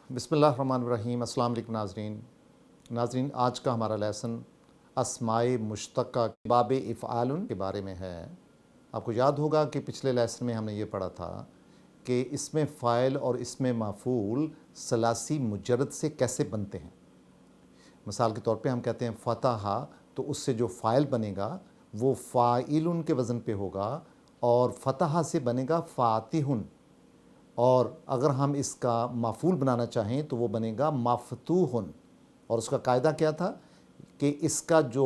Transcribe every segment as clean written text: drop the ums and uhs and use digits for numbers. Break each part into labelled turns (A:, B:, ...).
A: بسم اللہ الرحمن الرحیم۔ السلام علیکم ناظرین، آج کا ہمارا لیسن اسمائے مشتقہ باب افعال کے بارے میں ہے۔ آپ کو یاد ہوگا کہ پچھلے لیسن میں ہم نے یہ پڑھا تھا کہ اس میں فاعل اور اس میں مفعول ثلاثی مجرد سے کیسے بنتے ہیں۔ مثال کے طور پہ ہم کہتے ہیں فتح، تو اس سے جو فاعل بنے گا وہ فاعل کے وزن پہ ہوگا، اور فتح سے بنے گا فاتح، اور اگر ہم اس کا مفعول بنانا چاہیں تو وہ بنے گا مفتوح، اور اس کا قاعدہ کیا تھا کہ اس کا جو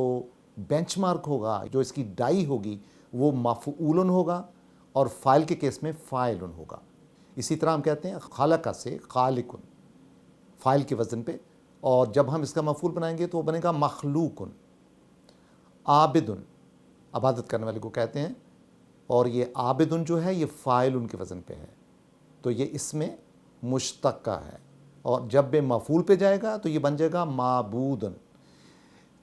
A: بینچ مارک ہوگا، جو اس کی ڈائی ہوگی، وہ مفعول ہوگا اور فاعل کے کیس میں فاعل ہوگا۔ اسی طرح ہم کہتے ہیں خالق سے خالق، فاعل کے وزن پہ، اور جب ہم اس کا مفعول بنائیں گے تو وہ بنے گا مخلوق۔ عابد، عبادت کرنے والے کو کہتے ہیں، اور یہ عابد جو ہے یہ فاعل کے وزن پہ ہے، تو یہ اس میں مشتقہ ہے، اور جب بے مفعول پہ جائے گا تو یہ بن جائے گا معبود۔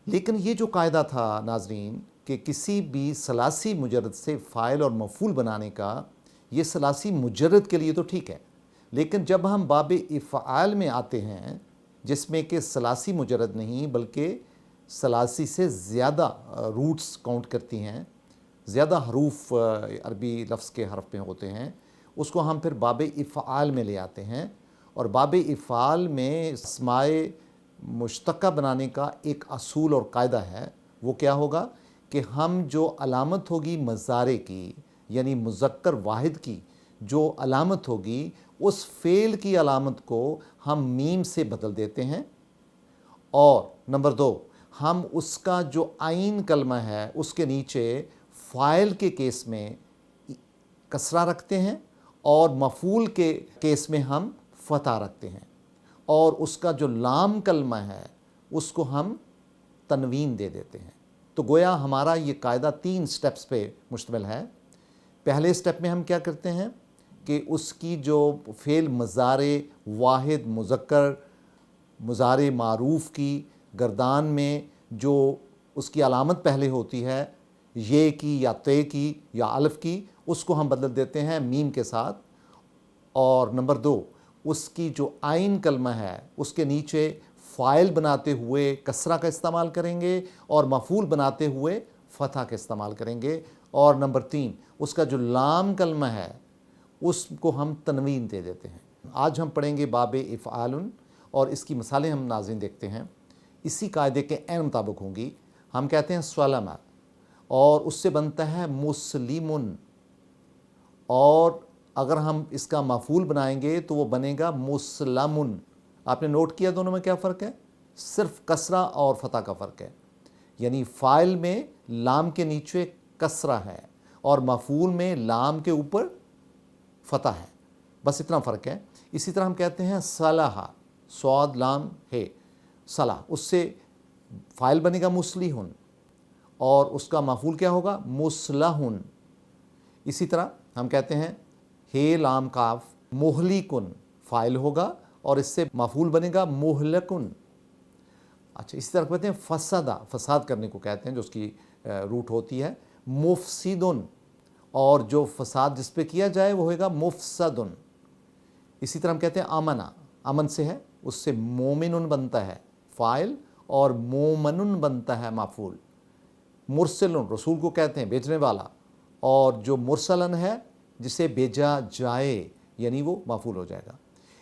A: لیکن یہ جو قاعدہ تھا ناظرین کہ کسی بھی ثلاثی مجرد سے فاعل اور مفعول بنانے کا، یہ ثلاثی مجرد کے لیے تو ٹھیک ہے، لیکن جب ہم باب افعال میں آتے ہیں جس میں کہ ثلاثی مجرد نہیں بلکہ ثلاثی سے زیادہ روٹس کاؤنٹ کرتی ہیں، زیادہ حروف عربی لفظ کے حرف میں ہوتے ہیں، اس کو ہم پھر باب افعال میں لے آتے ہیں۔ اور باب افعال میں اسمائے مشتقہ بنانے کا ایک اصول اور قاعدہ ہے، وہ کیا ہوگا کہ ہم جو علامت ہوگی مضارع کی، یعنی مذکر واحد کی جو علامت ہوگی، اس فعل کی علامت کو ہم میم سے بدل دیتے ہیں، اور نمبر 2، ہم اس کا جو عین کلمہ ہے اس کے نیچے فاعل کے کیس میں کسرہ رکھتے ہیں، اور مفعول کے کیس میں ہم فتح رکھتے ہیں، اور اس کا جو لام کلمہ ہے اس کو ہم تنوین دے دیتے ہیں۔ تو گویا ہمارا یہ قاعدہ 3 سٹیپس پہ مشتمل ہے۔ پہلے سٹیپ میں ہم کیا کرتے ہیں کہ اس کی جو فعل مضارع واحد مذکر مضارع معروف کی گردان میں جو اس کی علامت پہلے ہوتی ہے، یہ کی یا تے کی یا الف کی، اس کو ہم بدل دیتے ہیں میم کے ساتھ، اور نمبر 2، اس کی جو عین کلمہ ہے اس کے نیچے فاعل بناتے ہوئے کسرہ کا استعمال کریں گے، اور مفعول بناتے ہوئے فتح کا استعمال کریں گے، اور نمبر 3، اس کا جو لام کلمہ ہے اس کو ہم تنوین دے دیتے ہیں۔ آج ہم پڑھیں گے باب افعال، اور اس کی مثالیں ہم ناظرین دیکھتے ہیں، اسی قاعدے کے عین مطابق ہوں گی۔ ہم کہتے ہیں سلم، اور اس سے بنتا ہے مسلم، اور اگر ہم اس کا مفعول بنائیں گے تو وہ بنے گا مسلم۔ آپ نے نوٹ کیا دونوں میں کیا فرق ہے؟ صرف کسرہ اور فتح کا فرق ہے، یعنی فاعل میں لام کے نیچے کسرہ ہے اور مفعول میں لام کے اوپر فتح ہے، بس اتنا فرق ہے۔ اسی طرح ہم کہتے ہیں صلح، صاد لام ہے، صلح، اس سے فاعل بنے گا مصلح، اور اس کا مفعول کیا ہوگا؟ مصلح۔ اسی طرح ہم کہتے ہیں ہے لام کاف، مہلکن، فاعل ہوگا اور اس سے مفعول بنے گا مہلکن۔ اچھا، اسی طرح کہتے ہیں فسدہ، فساد کرنے کو کہتے ہیں جو اس کی روٹ ہوتی ہے، مفسدن، اور جو فساد جس پہ کیا جائے وہ ہوگا مفسدن۔ اسی طرح ہم کہتے ہیں امنا، امن سے ہے، اس سے مومن بنتا ہے فاعل، اور مومن بنتا ہے مفعول۔ مرسل، رسول کو کہتے ہیں بھیجنے والا، اور جو مرسلن ہے جسے بھیجا جائے، یعنی وہ مفعول ہو جائے گا۔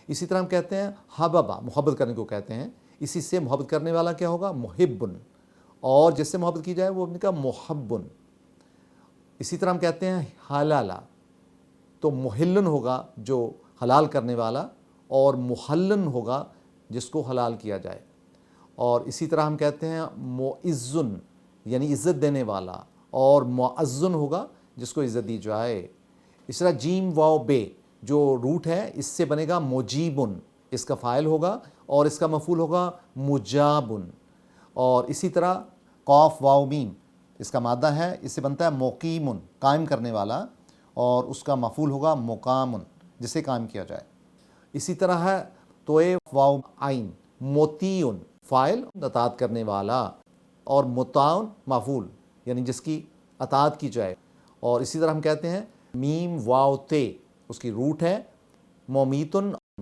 A: اسی طرح ہم کہتے ہیں حببا، محبت کرنے کو کہتے ہیں، اسی سے محبت کرنے والا کیا ہوگا؟ محبن، اور جس سے محبت کی جائے وہ کا محبن۔ اسی طرح ہم کہتے ہیں حلالا، تو محلن ہوگا جو حلال کرنے والا، اور محلن ہوگا جس کو حلال کیا جائے۔ اور اسی طرح ہم کہتے ہیں معزن، یعنی عزت دینے والا، اور معزن ہوگا جس کو عزت دی جائے۔ اس طرح جیم واو بے جو روٹ ہے اس سے بنے گا مجیبن، اس کا فاعل ہوگا اور اس کا مفعول ہوگا مجابن۔ اور اسی طرح قاف واو میم، اس کا مادہ ہے، اس سے بنتا ہے مقیمن، قائم کرنے والا، اور اس کا مفعول ہوگا مقامن، جسے قائم کیا جائے۔ اسی طرح ہے توئے واو عین، موتیون، فاعل اطاعت کرنے والا، اور مطاعن مفعول، یعنی جس کی اطاعت کی جائے۔ اور اسی طرح ہم کہتے ہیں میم واو تے، اس کی روٹ ہے مومیتن،